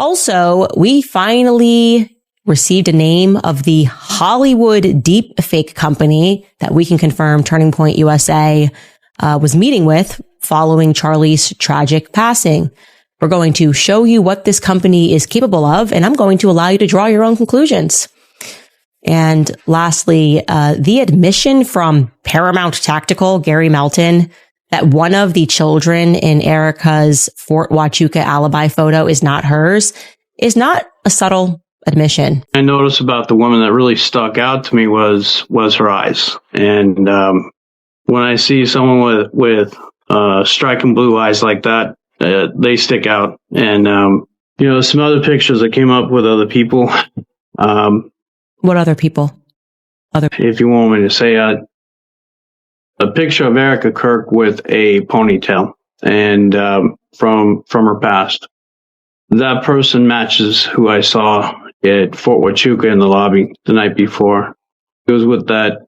Also, we finally received a name of the Hollywood deep fake company that we can confirm Turning Point USA was meeting with following Charlie's tragic passing. We're going to show you what this company is capable of, and I'm going to allow you to draw your own conclusions. And lastly, the admission from Paramount Tactical, Gary Melton, that one of the children in Erika's Fort Huachuca alibi photo is not hers, is not a subtle admission. I noticed about the woman that really stuck out to me was her eyes. And when I see someone with striking blue eyes like that, they stick out. And some other pictures that came up with other people. What other people? If you want me to say, a picture of Erika Kirk with a ponytail, and from her past. That person matches who I saw at Fort Huachuca in the lobby the night before. It was with that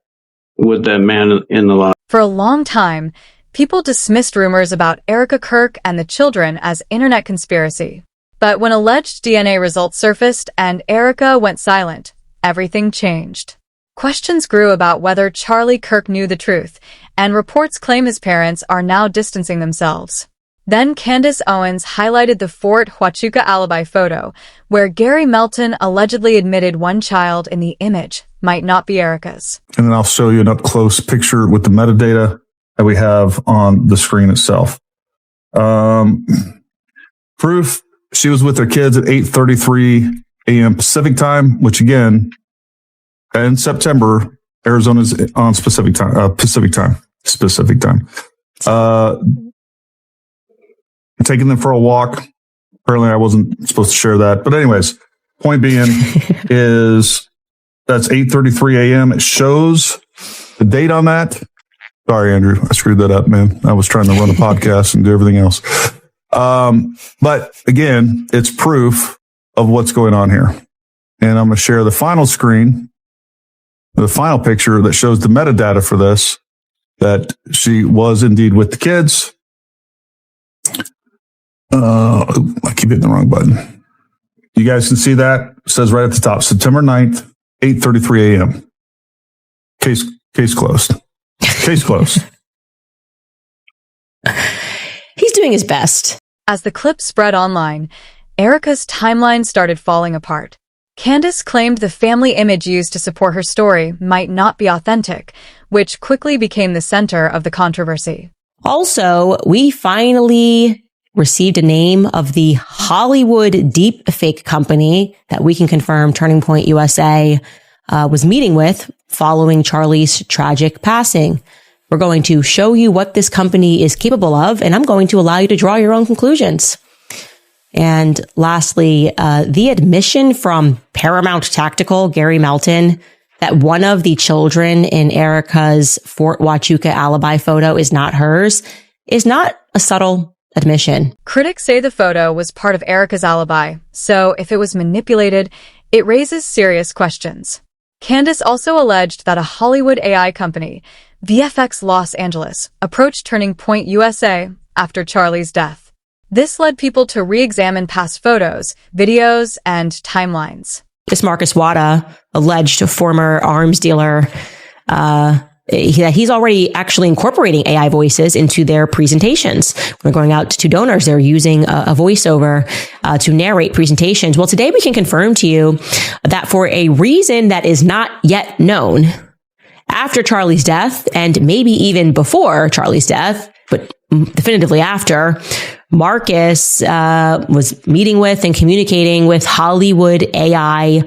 man in the lobby. For a long time, people dismissed rumors about Erika Kirk and the children as internet conspiracy. But when alleged DNA results surfaced and Erika went silent, everything changed. Questions grew about whether Charlie Kirk knew the truth, and reports claim his parents are now distancing themselves. Then Candace Owens highlighted the Fort Huachuca alibi photo, where Gary Melton allegedly admitted one child in the image might not be Erika's. And then I'll show you an up-close picture with the metadata that we have on the screen itself. Proof, she was with her kids at 8:33 a.m. Pacific time, which again, in September, Arizona's on Pacific time. Taking them for a walk. Apparently I wasn't supposed to share that. But anyways, point being is that's 8:33 a.m. It shows the date on that. Sorry, Andrew. I screwed that up, man. I was trying to run a podcast and do everything else. But again, it's proof of what's going on here. And I'm going to share the final screen, the final picture that shows the metadata for this, that she was indeed with the kids. I keep hitting the wrong button. You guys can see that. It says right at the top, September 9th, 8:33 a.m. Case closed. Case closed. He's doing his best. As the clip spread online, Erika's timeline started falling apart. Candace claimed the family image used to support her story might not be authentic, which quickly became the center of the controversy. Also, we finally received a name of the Hollywood deep fake company that we can confirm Turning Point USA was meeting with following Charlie's tragic passing. We're going to show you what this company is capable of, and I'm going to allow you to draw your own conclusions. And lastly, the admission from Paramount Tactical, Gary Melton, that one of the children in Erika's Fort Huachuca alibi photo is not hers, is not a subtle admission. Critics say the photo was part of Erika's alibi, so if it was manipulated, it raises serious questions. Candace also alleged that a Hollywood AI company, VFX Los Angeles, approached Turning Point USA after Charlie's death. This led people to re-examine past photos, videos, and timelines. This Marcus Wada, alleged former arms dealer, he's already actually incorporating AI voices into their presentations. When they're going out to donors, they're using a voiceover to narrate presentations. Well, today we can confirm to you that for a reason that is not yet known, after Charlie's death, and maybe even before Charlie's death, but definitively after, Marcus was meeting with and communicating with Hollywood AI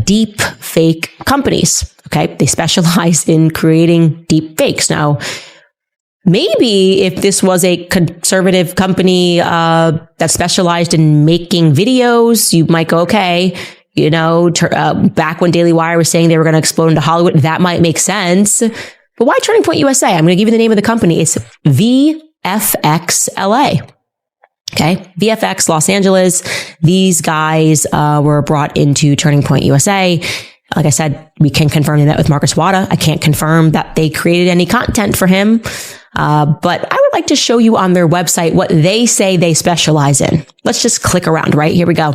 deep fake companies. Okay, they specialize in creating deep fakes. Now, maybe if this was a conservative company that specialized in making videos, you might go, okay, you know, back when Daily Wire was saying they were going to explode into Hollywood, that might make sense. But why Turning Point USA? I'm going to give you the name of the company. It's VFX LA. Okay, VFX Los Angeles. These guys were brought into Turning Point USA. Like I said, we can confirm they met with Marcus Wada. I can't confirm that they created any content for him. But I would like to show you on their website what they say they specialize in. Let's just click around, right? Here we go.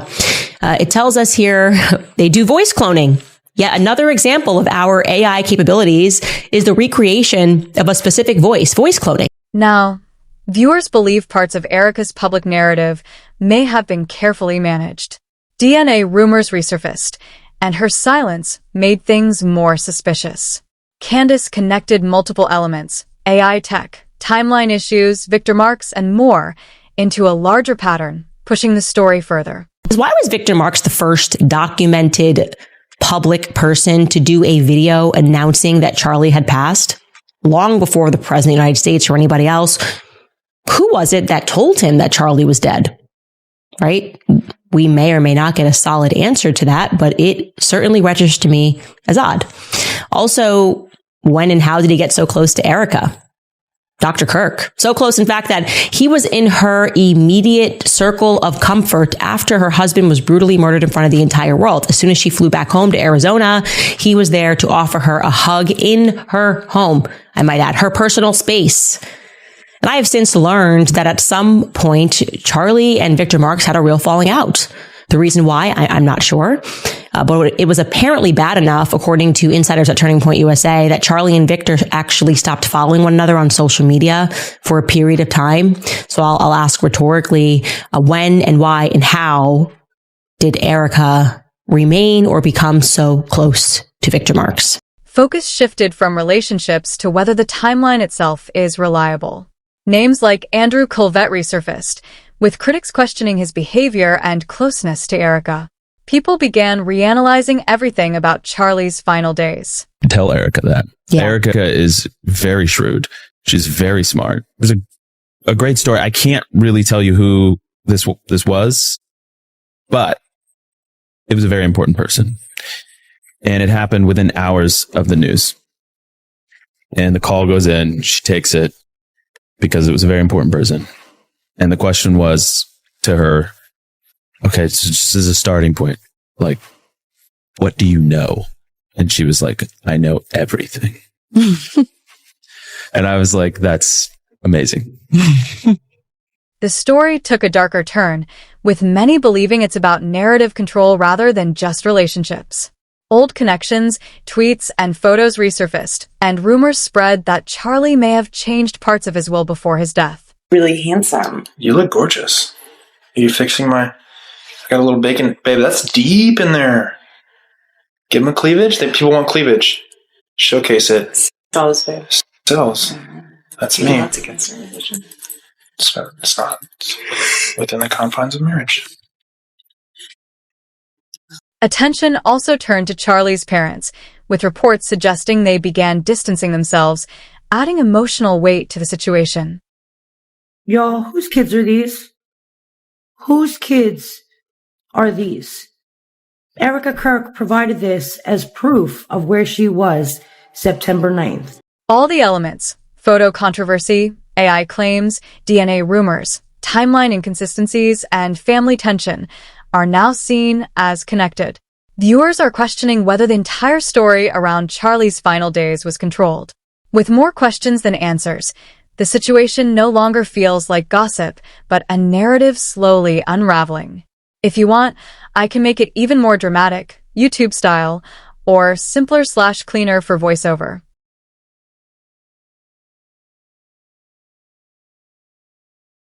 It tells us here they do voice cloning. Yet another example of our AI capabilities is the recreation of a specific voice cloning. Now, viewers believe parts of Erika's public narrative may have been carefully managed. DNA rumors resurfaced, and her silence made things more suspicious. Candace connected multiple elements, AI tech, timeline issues, Victor Marks, and more, into a larger pattern, pushing the story further. Why was Victor Marks the first documented public person to do a video announcing that Charlie had passed? Long before the president of the United States or anybody else. Who was it that told him that Charlie was dead? Right? We may or may not get a solid answer to that, but it certainly registers to me as odd. Also, when and how did he get so close to Erika? Dr. Kirk. So close, in fact, that he was in her immediate circle of comfort after her husband was brutally murdered in front of the entire world. As soon as she flew back home to Arizona, he was there to offer her a hug in her home. I might add, her personal space. And I have since learned that at some point, Charlie and Victor Marks had a real falling out. The reason why, I'm not sure. But it was apparently bad enough, according to insiders at Turning Point USA, that Charlie and Victor actually stopped following one another on social media for a period of time. So I'll ask rhetorically, when and why and how did Erika remain or become so close to Victor Marks? Focus shifted from relationships to whether the timeline itself is reliable. Names like Andrew Colvett resurfaced, with critics questioning his behavior and closeness to Erika. People began reanalyzing everything about Charlie's final days. Tell Erika that. Yeah. Erika is very shrewd. She's very smart. It was a great story. I can't really tell you who this was, but it was a very important person. And it happened within hours of the news. And the call goes in. She takes it because it was a very important person. And the question was to her, okay, so this is a starting point. Like, what do you know? And she was like, I know everything. And I was like, that's amazing. The story took a darker turn, with many believing it's about narrative control rather than just relationships. Old connections, tweets, and photos resurfaced, and rumors spread that Charlie may have changed parts of his will before his death. Really handsome. You look gorgeous. Are you fixing I got a little bacon. Babe, that's deep in there. Give them a cleavage. People want cleavage. Showcase it. Sells, babe. Sells. That's me. That's against our religion. It's not within the confines of marriage. Attention also turned to Charlie's parents, with reports suggesting they began distancing themselves, adding emotional weight to the situation. Y'all, whose kids are these? Whose kids are these? Erika Kirk provided this as proof of where she was September 9th. All the elements, photo controversy, AI claims, DNA rumors, timeline inconsistencies, and family tension, are now seen as connected. Viewers are questioning whether the entire story around Charlie's final days was controlled. With more questions than answers, the situation no longer feels like gossip, but a narrative slowly unraveling. If you want, I can make it even more dramatic, YouTube style, or simpler/cleaner for voiceover.